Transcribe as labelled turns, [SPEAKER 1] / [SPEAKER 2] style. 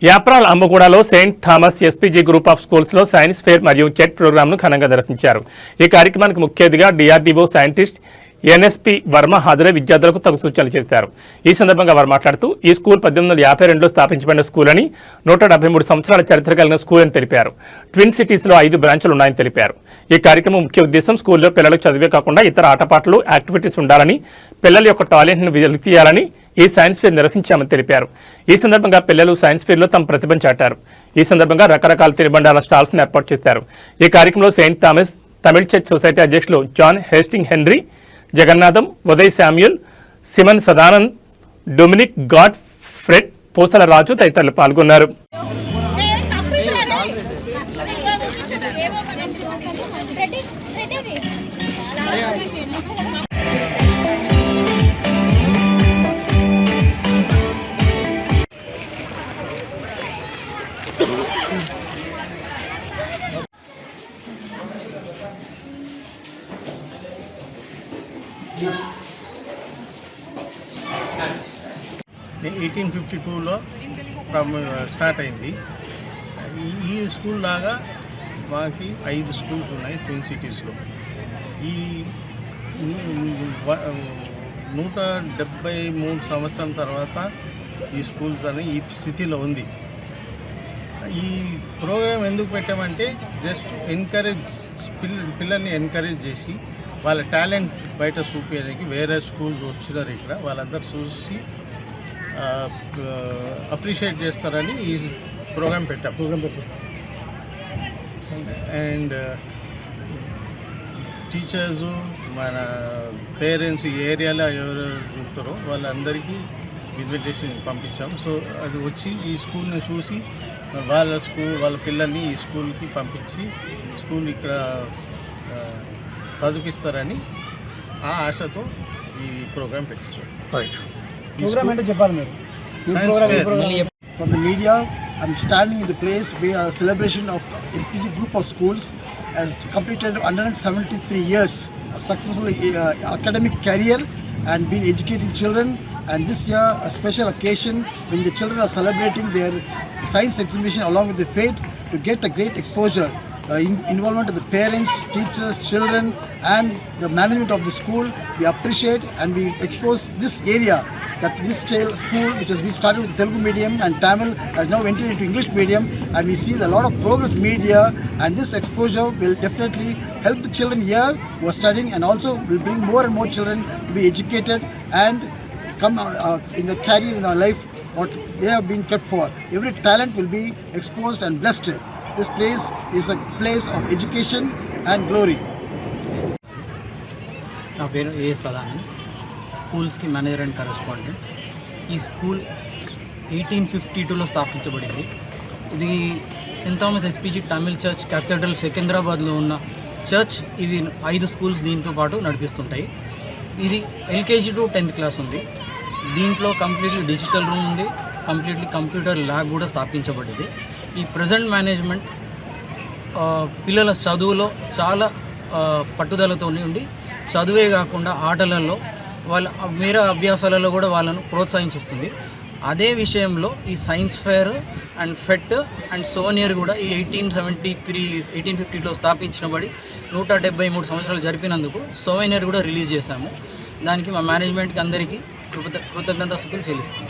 [SPEAKER 1] యాప్రాల్ అమ్మగూడలో saint Thomas SPG group of స్కూల్స్లో science fair మరియు చెట్ ప్రోగ్రాంను ఘనంగా నిర్వహించారు. ఈ కార్యక్రమానికి ముఖ్య అతిథిగా డిఆర్డీఓ సైంటిస్ట్ ఎన్ఎస్పీ వర్మ హాజరై విద్యార్థులకు తగు సూచనలు చేశారు. ఈ సందర్భంగా వారు మాట్లాడుతూ ఈ స్కూల్ 1852లో స్థాపించబడిన స్కూల్ అని, 173 సంవత్సరాల చరిత్ర కలిగిన స్కూల్ అని తెలిపారు. ట్విన్ సిటీస్లో 5 బ్రాంచ్లు ఉన్నాయని తెలిపారు. ఈ కార్యక్రమం ముఖ్య ఉద్దేశం స్కూల్లో పిల్లలకు చదివే కాకుండా ఇతర ఆటపాటలు, యాక్టివిటీస్ ఉండాలని, పిల్లల యొక్క టాలెంట్ను వెలికితీయాలని ఈ సైన్స్ ఫేర్ నిర్వహించామని తెలిపారు. ఈ సందర్భంగా పిల్లలు సైన్స్ ఫేర్లో తమ ప్రతిభను చాటారు. ఈ సందర్భంగా రకరకాల తినుబండాల స్టాల్స్ను ఏర్పాటు చేశారు. ఈ కార్యక్రమంలో saint Thomas Tamil church society అధ్యక్షులు John Hasting Henry, Jagannatham, Uday Samuel, Simon Sadanand, Dominic Godfred, Posala Raju తదితరులు పాల్గొన్నారు.
[SPEAKER 2] నేను 1852లో స్టార్ట్ అయింది. ఈ స్కూల్ లాగా మాకు 5 స్కూల్స్ ఉన్నాయి ట్విన్ సిటీస్లో. ఈ 173 సంవత్సరం తర్వాత ఈ స్కూల్స్ అని ఈ స్థితిలో ఉంది. ఈ ప్రోగ్రాం ఎందుకు పెట్టామంటే జస్ట్ పిల్లల్ని ఎంకరేజ్ చేసి వాళ్ళ టాలెంట్ బయట చూపించడానికి వేరే స్కూల్స్ వచ్చినారు ఇక్కడ, వాళ్ళందరూ చూసి అప్రిషియేట్ చేస్తారని ఈ ప్రోగ్రాం పెట్టాం. అండ్ టీచర్సు, మన పేరెంట్స్, ఈ ఏరియాలో ఎవరు ఉంటారో వాళ్ళందరికీ ఇన్విటేషన్ పంపించాం. సో అది వచ్చి ఈ స్కూల్ని చూసి వాళ్ళ పిల్లల్ని ఈ స్కూల్కి పంపించి స్కూల్ ఇక్కడ చదివిస్తారని ఆ ఆశతో ఈ programme పెట్టించాం.
[SPEAKER 3] From the media, I'm standing in the place where a celebration of the SPG group of schools has completed 173 years of successful academic career and been educating children. And this year, a special occasion when the children are celebrating their science exhibition along with the faith to get a great exposure. Involvement of the parents, teachers, children and the management of the school. We appreciate and we expose this area that this school, which has been started with Telugu medium and Tamil, has now entered into English medium, and we see a lot of progress media, and this exposure will definitely help the children here who are studying, and also will bring more and more children to be educated and come in the career in our life what they have been kept for. Every talent will be exposed and blessed. This place is a place of education and glory.
[SPEAKER 4] నా పేరు ఏ సదానంద్, స్కూల్స్కి manager and correspondent. ఈ school 1852లో స్థాపించబడింది. ఇది Saint Thomas SPG Tamil church cathedral సికింద్రాబాద్లో ఉన్న church. ఇవి 5 schools దీంతో పాటు నడిపిస్తుంటాయి. ఇది ఎల్కేజీ టు 10th క్లాస్ ఉంది. దీంట్లో కంప్లీట్లీ డిజిటల్ రూమ్ ఉంది, కంప్లీట్లీ కంప్యూటర్ ల్యాబ్ కూడా స్థాపించబడింది. ఈ ప్రజెంట్ మేనేజ్మెంట్ పిల్లల చదువులో చాలా పట్టుదలతో ఉండి చదువే కాకుండా ఆటలలో వాళ్ళ వేరే అభ్యాసాలలో కూడా వాళ్ళను ప్రోత్సహించిస్తుంది. అదే విషయంలో ఈ science fair and fete and souvenir కూడా ఈ 1850లో స్థాపించబడి 173 సంవత్సరాలు జరిపినందుకు సోనియర్ కూడా రిలీజ్ చేశాము. దానికి మా మేనేజ్మెంట్కి అందరికీ కృతజ్ఞతాస్తుతులు చెల్లిస్తున్నాం.